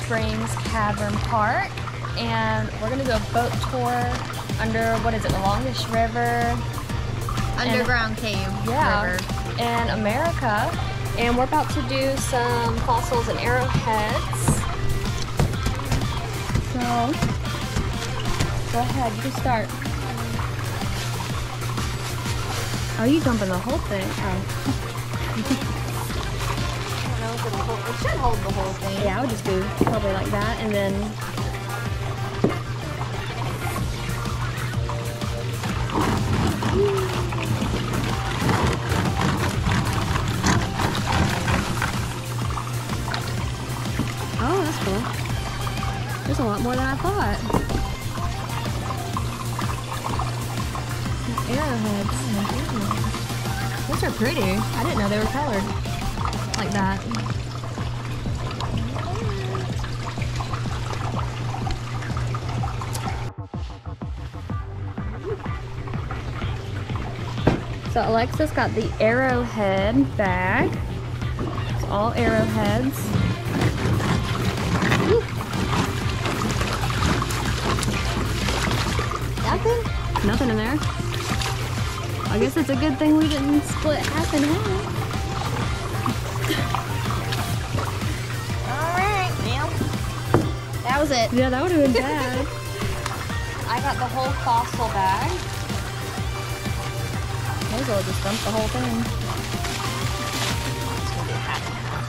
Springs Cavern Park, and we're gonna do a boat tour under, what is it, the longest river? Underground cave river. In America. And we're about to do some fossils and arrowheads. So, go ahead, you can start. Oh, you jumping the whole thing. Oh. I don't know if it'll hold, it should hold the whole thing. Yeah, I would just do probably like that, and then oh, that's cool. There's a lot more than I thought. Arrowheads. Oh, those are pretty. I didn't know they were colored like that. So Alexis got the arrowhead bag. It's all arrowheads. Nothing? Nothing in there. I guess it's a good thing we didn't split half and half. Alright, well, that was it. Yeah, that would have been bad. I got the whole fossil bag. Might as well just dump the whole thing. It's gonna be half and half.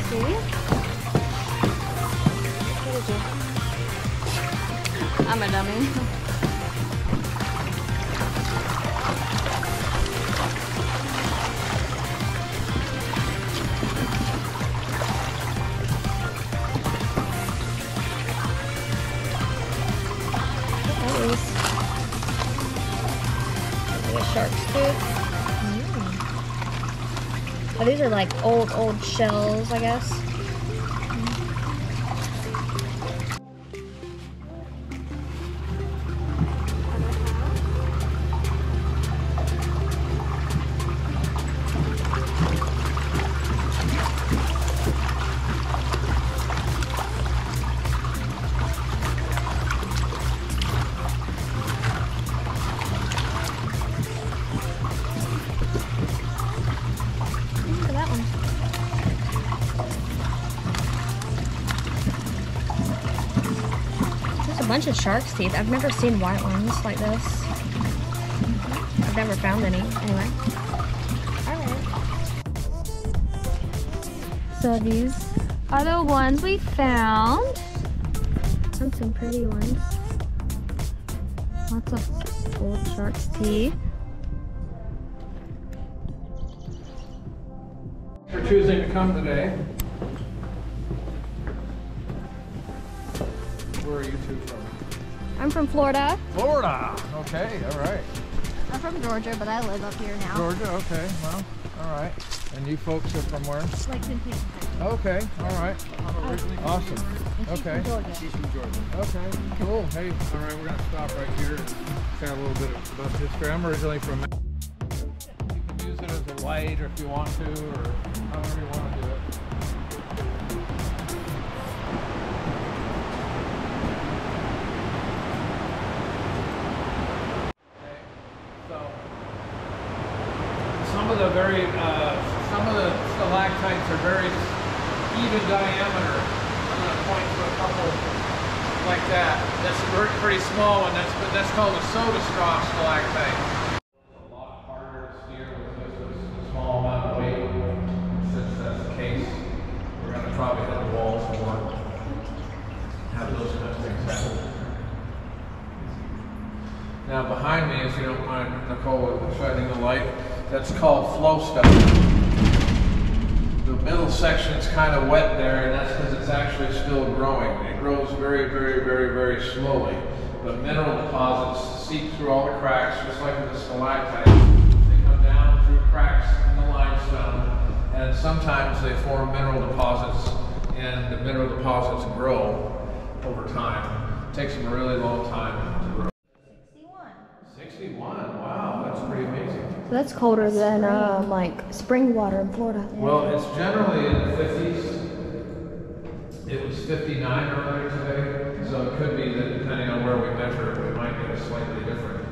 See? What did you? I'm a dummy. Shark's tooth. Oh, these are like old shells, I guess. Bunch of shark's teeth. I've never seen white ones like this. I've never found any. Anyway. Alright. So these are the ones we found. Found some pretty ones. Lots of old shark's teeth. For choosing to come today. Where are you two from? I'm from Florida. Florida! Okay, alright. I'm from Georgia, but I live up here now. Georgia, okay, well, alright. And you folks are from where? Lexington, Kentucky. Okay, alright. Awesome. Okay. She's from Georgia. Okay, cool. Hey, alright, we're gonna stop right here and chat a little bit about history. I'm originally from You can use it as a light or if you want to, or however you want to do it. Some of the stalactites are very even diameter. I'm going to point to a couple like that. That's a pretty small one. That's called a soda straw stalactite. A lot harder to steer with just a small amount of weight. Since that's the case, we're going to probably hit the walls more. Have those kind of things happen. Now behind me, if you don't mind, Nicole, shining the light. That's called flow stuff. The middle section's kind of wet there, and that's because it's actually still growing. It grows very, very, very, very slowly. But mineral deposits seep through all the cracks, just like with the stalactites. They come down through cracks in the limestone, and sometimes they form mineral deposits, and the mineral deposits grow over time. It takes them a really long time to grow. 61. 61? Wow, that's pretty amazing. So that's colder than like spring water in Florida. Well, it's generally in the 50s. It was 59 earlier today, so it could be that depending on where we measure it, we might get a slightly different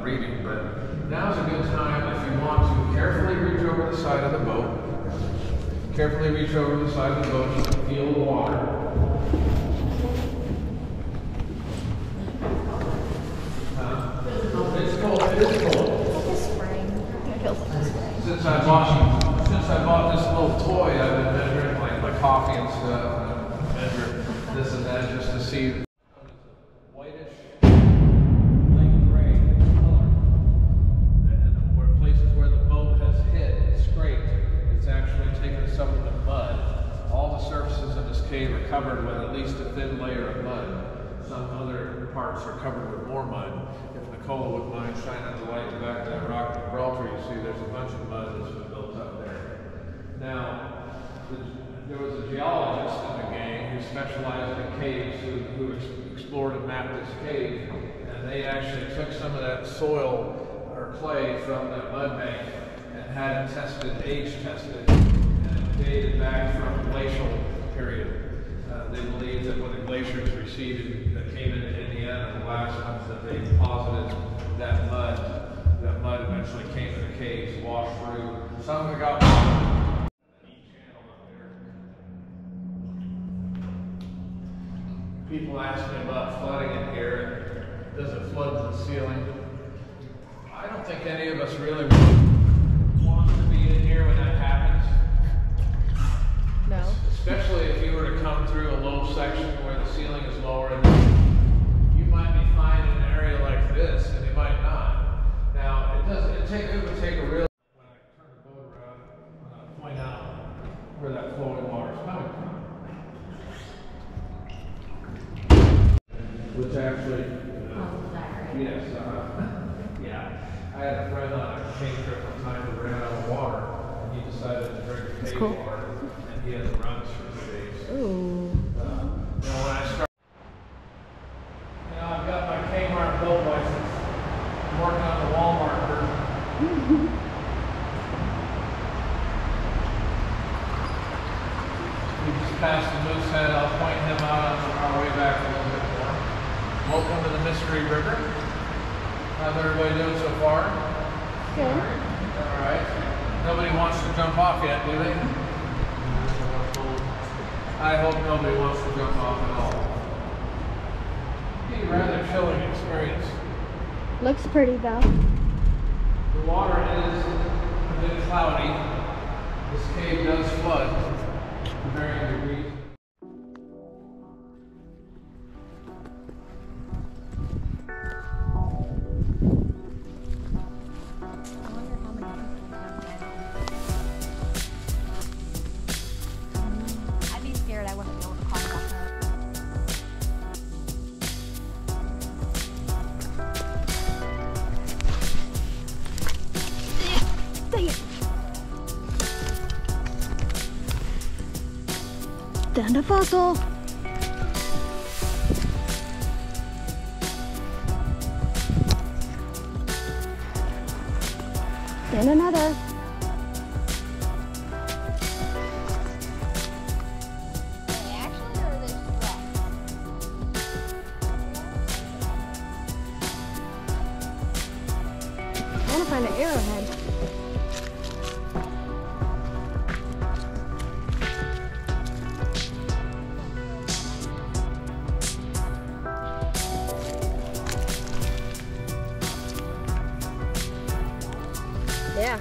reading. But now's a good time if you want to carefully reach over the side of the boat. Carefully reach over the side of the boat to feel the water. It's cold. It is cold. It's like spring. It feels like spring. Since I bought this little toy, I've been measuring like my coffee and stuff, and measure this and that just to see. Whitish, light gray color, and where places where the boat has hit, scraped, it's actually taken some of the mud. All the surfaces in this cave are covered with at least a thin layer of mud. Some other parts are covered with more mud. If Nicole wouldn't mind shining the light back to that rock of Gibraltar, you see there's a bunch of mud that's been built up there. Now, there was a geologist in the gang who specialized in caves who explored and mapped this cave, and they actually took some of that soil or clay from that mud bank and had it tested, age tested, and it dated back from glacial period. They believe that when the glaciers receded, that came into Indiana, the last ones that they deposited that mud eventually came to the caves, washed through. Some of it got people ask me about flooding in here. Does it flood to the ceiling? I don't think any of us really want to be in here when that happens. No. Especially if you were to come through a low section where the ceiling is lower, and you might be fine in an area like this, and you might not. Now, it would take a real. When I turn the boat around, point out where that flowing water is coming from. Which actually, yes, yeah. I had a friend on a cane trip one time who ran out of water, and he decided to drink the cave water. He has runs for 2 days. Ooh. When I start, I've got my Kmart boat license. I'm working on the Walmart version. We just passed the Moosehead. I'll point him out on our way back a little bit more. Welcome to the Mystery River. How's everybody doing so far? Good. All right. Nobody wants to jump off yet, do they? I hope nobody wants to jump off at all. It'd be a rather chilling experience. Looks pretty though. The water is a bit cloudy. This cave does flood to varying degrees. Down to fossil. And another. I want to find an arrowhead. Yeah.